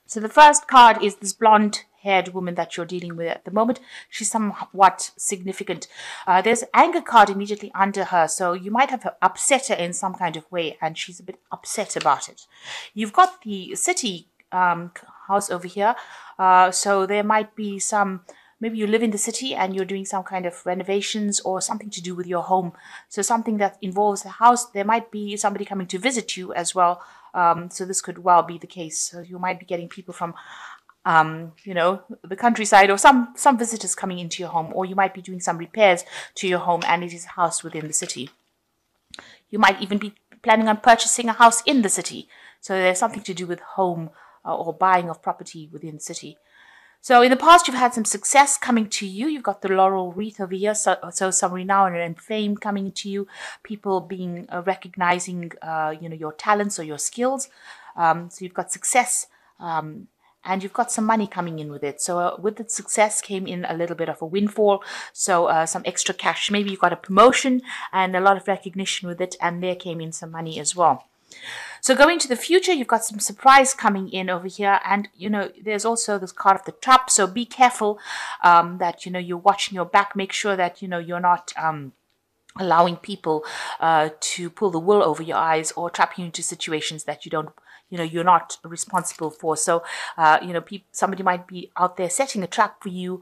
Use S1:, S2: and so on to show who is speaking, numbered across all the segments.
S1: So the first card is this blonde-haired woman that you're dealing with at the moment. She's somewhat significant. There's an anger card immediately under her, so you might have upset her in some kind of way, and she's a bit upset about it. You've got the city house over here, so there might be some. Maybe you live in the city and you're doing some kind of renovations or something to do with your home. So something that involves the house. There might be somebody coming to visit you as well. So this could well be the case. So you might be getting people from, the countryside, or some visitors coming into your home, or you might be doing some repairs to your home and it is a house within the city. You might even be planning on purchasing a house in the city. So there's something to do with home or buying of property within the city. So in the past, you've had some success coming to you. You've got the laurel wreath over here, so some renown and fame coming to you. People being recognizing, your talents or your skills. So you've got success, and you've got some money coming in with it. So with the success came in a little bit of a windfall. So some extra cash. Maybe you got a promotion and a lot of recognition with it, and there came in some money as well. So going to the future, you've got some surprise coming in over here. And, there's also this card of the trap. So be careful that, you're watching your back. Make sure that, you're not allowing people to pull the wool over your eyes or trap you into situations that you're not responsible for. So, somebody might be out there setting a trap for you,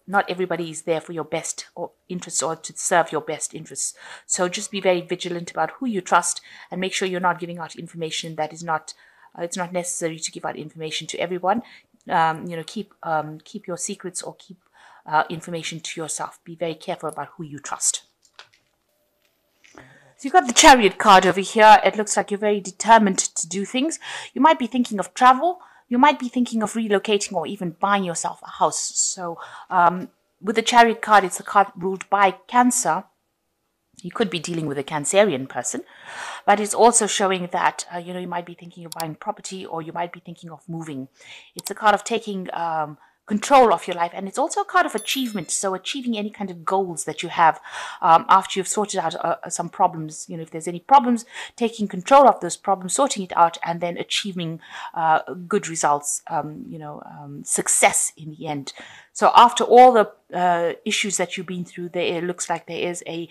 S1: not everybody is there for your best or interests or to serve your best interests. So just be very vigilant about who you trust and make sure you're not giving out information that is not, it's not necessary to give out information to everyone. Keep your secrets or keep information to yourself. Be very careful about who you trust. So you've got the Chariot card over here. It looks like you're very determined to do things. You might be thinking of travel. You might be thinking of relocating or even buying yourself a house. So with the Chariot card, it's a card ruled by Cancer. You could be dealing with a Cancerian person, but it's also showing that, you might be thinking of buying property or you might be thinking of moving. It's a card of taking control of your life, and it's also a card of achievement. So achieving any kind of goals that you have after you've sorted out some problems. If there's any problems, taking control of those problems, sorting it out, and then achieving good results, success in the end. So after all the issues that you've been through, it looks like there is a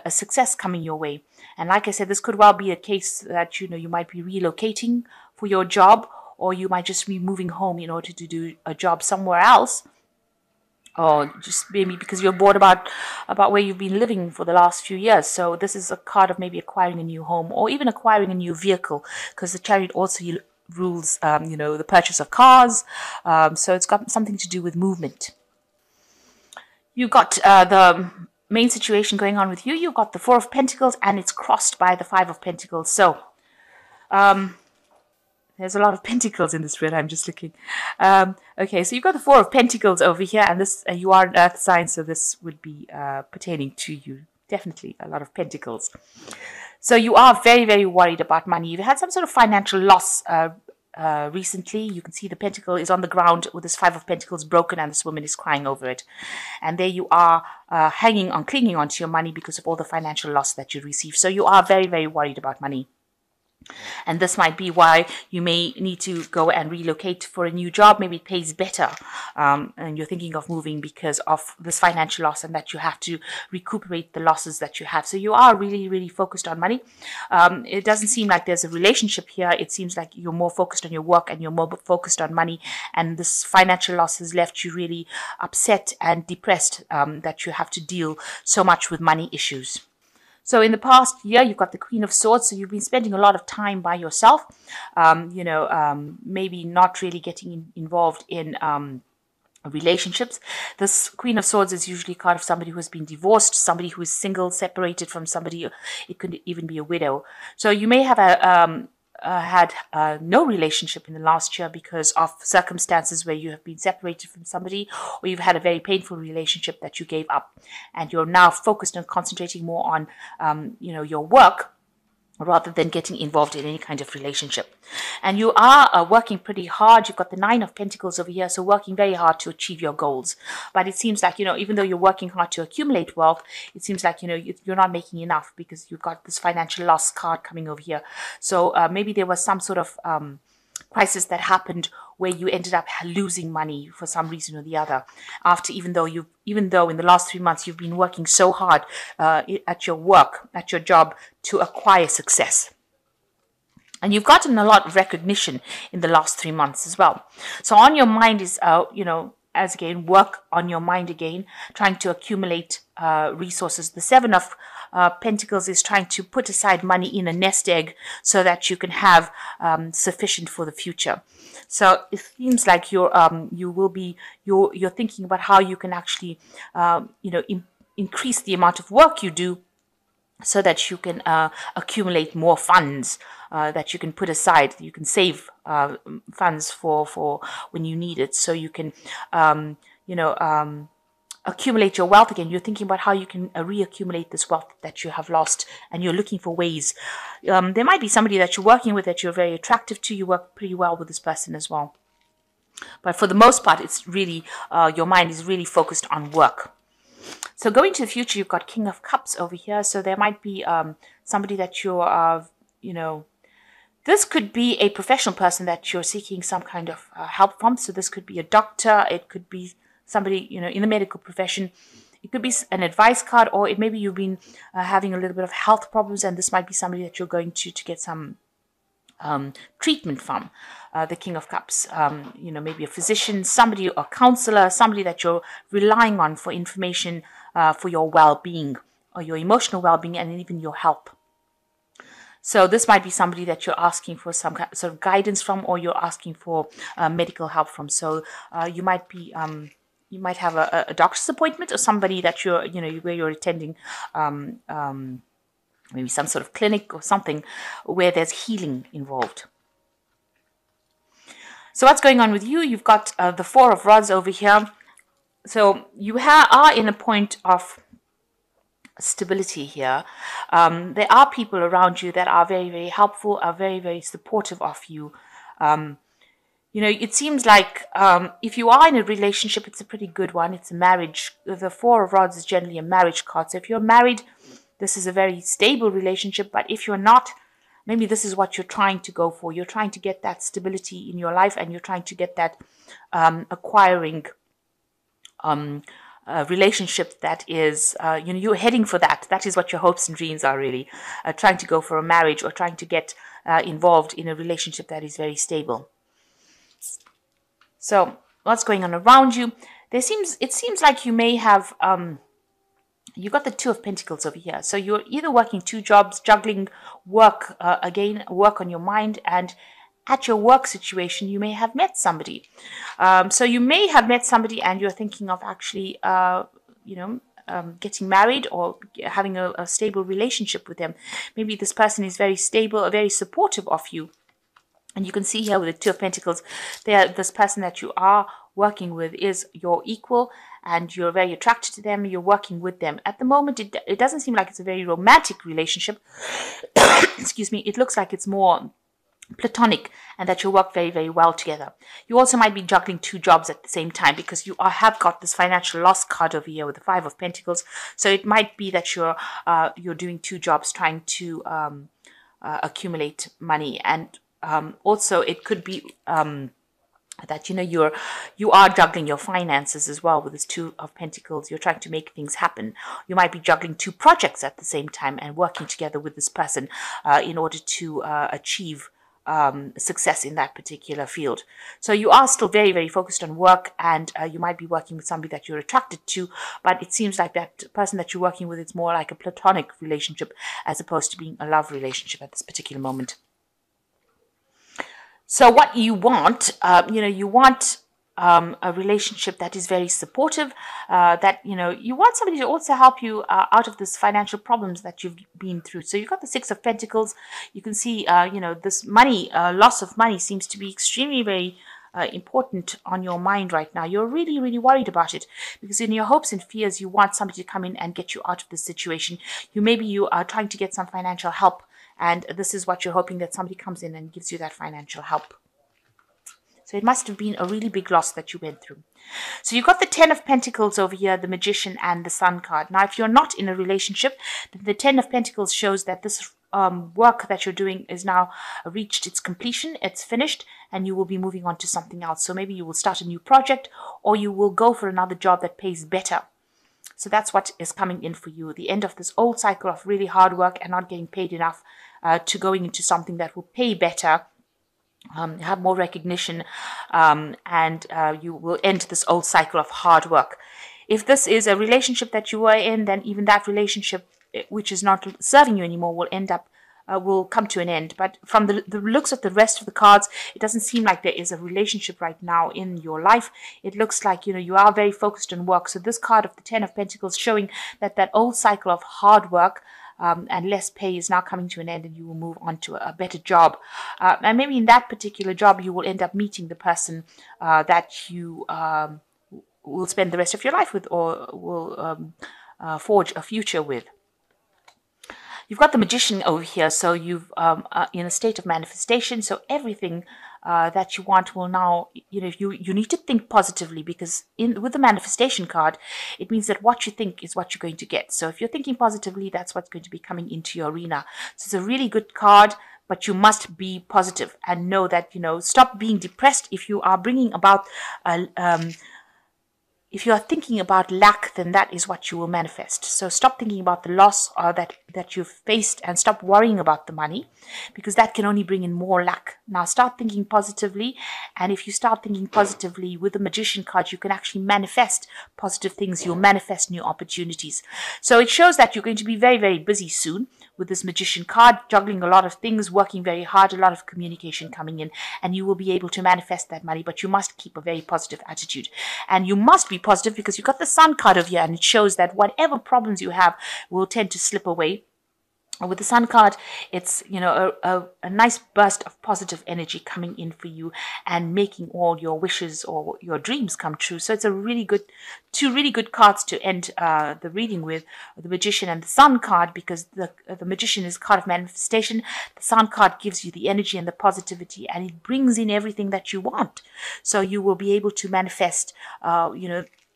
S1: success coming your way. And like I said, this could well be a case that, you might be relocating for your job, or you might just be moving home in order to do a job somewhere else, or just maybe because you're bored about where you've been living for the last few years. So this is a card of maybe acquiring a new home or even acquiring a new vehicle, because the Chariot also rules, the purchase of cars. So it's got something to do with movement. You've got the main situation going on with you. You've got the Four of Pentacles, and it's crossed by the Five of Pentacles. So there's a lot of pentacles in this spread. I'm just looking. Okay, so you've got the Four of Pentacles over here, and this you are an Earth sign, so this would be pertaining to you. Definitely a lot of pentacles. So you are very, very worried about money. You've had some sort of financial loss recently. You can see the pentacle is on the ground with this Five of Pentacles broken, and this woman is crying over it. And there you are clinging onto your money because of all the financial loss that you received. So you are very, very worried about money. And this might be why you may need to go and relocate for a new job. Maybe it pays better, and you're thinking of moving because of this financial loss and that you have to recuperate the losses that you have. So you are really, really focused on money. It doesn't seem like there's a relationship here. It seems like you're more focused on your work and you're more focused on money. And this financial loss has left you really upset and depressed that you have to deal so much with money issues. So in the past year, you've got the Queen of Swords. So you've been spending a lot of time by yourself, maybe not really getting involved in relationships. This Queen of Swords is usually kind of somebody who has been divorced, somebody who is single, separated from somebody. It could even be a widow. So you may have had no relationship in the last year because of circumstances where you have been separated from somebody, or you've had a very painful relationship that you gave up, and you're now focused on concentrating more on your work rather than getting involved in any kind of relationship. And you are working pretty hard. You've got the Nine of Pentacles over here, so working very hard to achieve your goals. But it seems like, even though you're working hard to accumulate wealth, it seems like, you're not making enough because you've got this financial loss card coming over here. So maybe there was some sort of crisis that happened where you ended up losing money for some reason or the other, after even though in the last 3 months you've been working so hard at your work, at your job, to acquire success. And you've gotten a lot of recognition in the last 3 months as well. So on your mind is, as again, work on your mind again, trying to accumulate resources. The Seven of Pentacles is trying to put aside money in a nest egg so that you can have sufficient for the future. So it seems like you're thinking about how you can actually, increase the amount of work you do so that you can accumulate more funds that you can put aside. You can save funds for when you need it, so you can, accumulate your wealth again. You're thinking about how you can reaccumulate this wealth that you have lost, and you're looking for ways. There might be somebody that you're working with that you're very attractive to. You work pretty well with this person as well. But for the most part, it's really, your mind is really focused on work. So going to the future, you've got King of Cups over here. So there might be somebody that you're, this could be a professional person that you're seeking some kind of help from. So this could be a doctor. It could be somebody, in the medical profession. It could be an advice card, or it maybe you've been having a little bit of health problems, and this might be somebody that you're going to get some treatment from. The King of Cups, maybe a physician, somebody, a counselor, somebody that you're relying on for information for your well-being, or your emotional well-being, and even your help. So this might be somebody that you're asking for some sort of guidance from, or you're asking for medical help from. So you might be, you might have a doctor's appointment, or somebody that you're, where you're attending, maybe some sort of clinic or something where there's healing involved. So what's going on with you? You've got the Four of Rods over here. So you are in a point of stability here. There are people around you that are very, very helpful, are very, very supportive of you. It seems like if you are in a relationship, it's a pretty good one. It's a marriage. The Four of Rods is generally a marriage card. So if you're married, this is a very stable relationship. But if you're not, maybe this is what you're trying to go for. You're trying to get that stability in your life, and you're trying to get that acquiring relationship that is, you're heading for that. That is what your hopes and dreams are, really. Trying to go for a marriage, or trying to get involved in a relationship that is very stable. So what's going on around you? It seems like you may have, you've got the Two of Pentacles over here. So you're either working 2 jobs, juggling work, work on your mind, and at your work situation, you may have met somebody. So you may have met somebody and you're thinking of actually, getting married, or having a stable relationship with them. Maybe this person is very stable, very supportive of you. And you can see here with the Two of Pentacles, this person that you are working with is your equal, and you're very attracted to them. You're working with them. At the moment, it doesn't seem like it's a very romantic relationship. Excuse me. It looks like it's more platonic, and that you work very, very well together. You also might be juggling 2 jobs at the same time, because you have got this financial loss card over here with the Five of Pentacles. So it might be that you're doing 2 jobs, trying to accumulate money, and also it could be that you are juggling your finances as well with this Two of Pentacles. You're trying to make things happen. You might be juggling 2 projects at the same time and working together with this person in order to achieve success in that particular field. So you are still very, very focused on work, and you might be working with somebody that you're attracted to, but it seems like that person that you're working with, it's more like a platonic relationship as opposed to being a love relationship at this particular moment. So what you want, you want a relationship that is very supportive, that, you want somebody to also help you out of this financial problems that you've been through. So you've got the Six of Pentacles. You can see, this money, loss of money seems to be extremely very important on your mind right now. You're really, really worried about it, because in your hopes and fears, you want somebody to come in and get you out of this situation. Maybe you are trying to get some financial help, and this is what you're hoping, that somebody comes in and gives you that financial help. So it must have been a really big loss that you went through. So you've got the Ten of Pentacles over here, the Magician and the Sun card. Now, if you're not in a relationship, the Ten of Pentacles shows that this work that you're doing is now reached its completion, it's finished, and you will be moving on to something else. So maybe you will start a new project, or you will go for another job that pays better. So that's what is coming in for you. The end of this old cycle of really hard work and not getting paid enough, to going into something that will pay better, have more recognition, and you will end this old cycle of hard work. If this is a relationship that you were in, then even that relationship, which is not serving you anymore, will come to an end. But from the looks of the rest of the cards, it doesn't seem like there is a relationship right now in your life. It looks like, you are very focused on work. So this card of the Ten of Pentacles showing that old cycle of hard work and less pay is now coming to an end, and you will move on to a better job. And maybe in that particular job, you will end up meeting the person that you will spend the rest of your life with, or will forge a future with. You've got the Magician over here, so you've in a state of manifestation. So everything that you want will now, you need to think positively, because with the manifestation card, it means that what you think is what you're going to get. So if you're thinking positively, that's what's going to be coming into your arena. So it's a really good card, but you must be positive and know that, stop being depressed. If you are bringing about if you are thinking about lack, then that is what you will manifest. So stop thinking about the loss that you've faced, and stop worrying about the money, because that can only bring in more lack. Now start thinking positively, and if you start thinking positively with the Magician card, you can actually manifest positive things. You'll manifest new opportunities. So it shows that you're going to be very, very busy soon with this Magician card, juggling a lot of things, working very hard, a lot of communication coming in, and you will be able to manifest that money. But you must keep a very positive attitude, and you must be positive, because you've got the Sun card over here, and it shows that whatever problems you have will tend to slip away. With the Sun card, it's a nice burst of positive energy coming in for you, and making all your wishes or your dreams come true. So it's two really good cards to end the reading with, the Magician and the Sun card, because the Magician is a card of manifestation. The Sun card gives you the energy and the positivity, and it brings in everything that you want. So you will be able to manifest,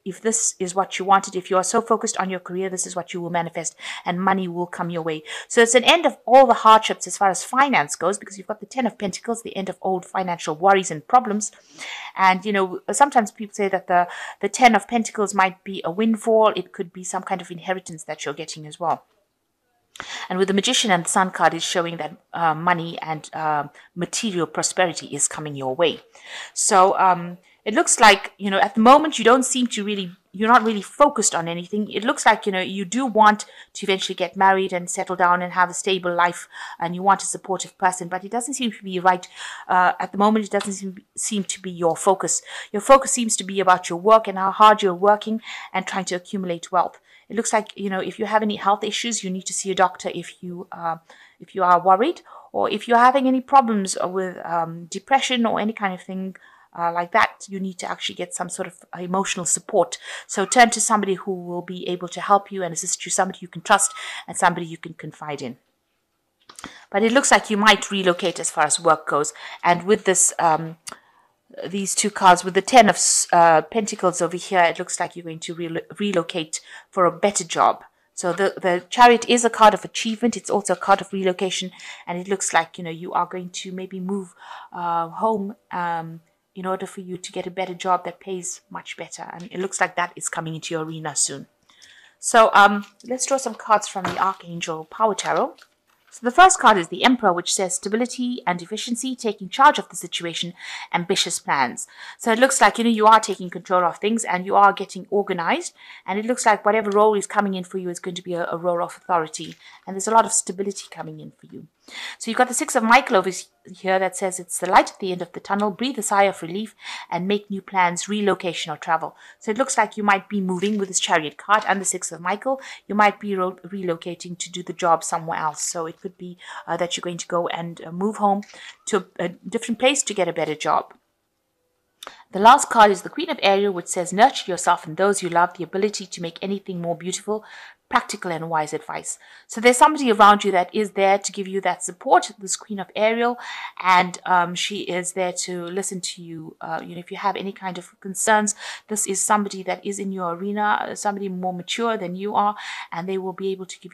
S1: if this is what you wanted, if you are so focused on your career, this is what you will manifest, and money will come your way. So it's an end of all the hardships as far as finance goes, because you've got the Ten of Pentacles, the end of old financial worries and problems. And, sometimes people say that the Ten of Pentacles might be a windfall. It could be some kind of inheritance that you're getting as well. And with the Magician and the Sun card, is showing that money and material prosperity is coming your way. So it looks like, at the moment, you're not really focused on anything. It looks like, you do want to eventually get married and settle down and have a stable life, and you want a supportive person, but it doesn't seem to be right. At the moment, it doesn't seem to be your focus. Your focus seems to be about your work and how hard you're working and trying to accumulate wealth. It looks like, if you have any health issues, you need to see a doctor if you are worried, or if you're having any problems with depression or any kind of thing like that, you need to actually get some sort of emotional support. So turn to somebody who will be able to help you and assist you, somebody you can trust and somebody you can confide in. But it looks like you might relocate as far as work goes. And with this, these two cards, with the Ten of Pentacles over here, it looks like you're going to relocate for a better job. So the Chariot is a card of achievement. It's also a card of relocation. And it looks like, you are going to maybe move home in order for you to get a better job that pays much better. And it looks like that is coming into your arena soon. So let's draw some cards from the Archangel Power Tarot. So the first card is the Emperor, which says stability and efficiency, taking charge of the situation, ambitious plans. So it looks like, you are taking control of things and you are getting organized. And it looks like whatever role is coming in for you is going to be a role of authority. And there's a lot of stability coming in for you. So you've got the Six of Michael over here that says it's the light at the end of the tunnel, breathe a sigh of relief and make new plans, relocation or travel. So it looks like you might be moving with this Chariot card and the Six of Michael. You might be relocating to do the job somewhere else. So it could be that you're going to go and move home to a different place to get a better job. The last card is the Queen of Ariel, which says nurture yourself and those you love, the ability to make anything more beautiful, practical and wise advice. So there's somebody around you that is there to give you that support, this Queen of Ariel, and she is there to listen to you. If you have any kind of concerns, this is somebody that is in your arena, somebody more mature than you are, and they will be able to give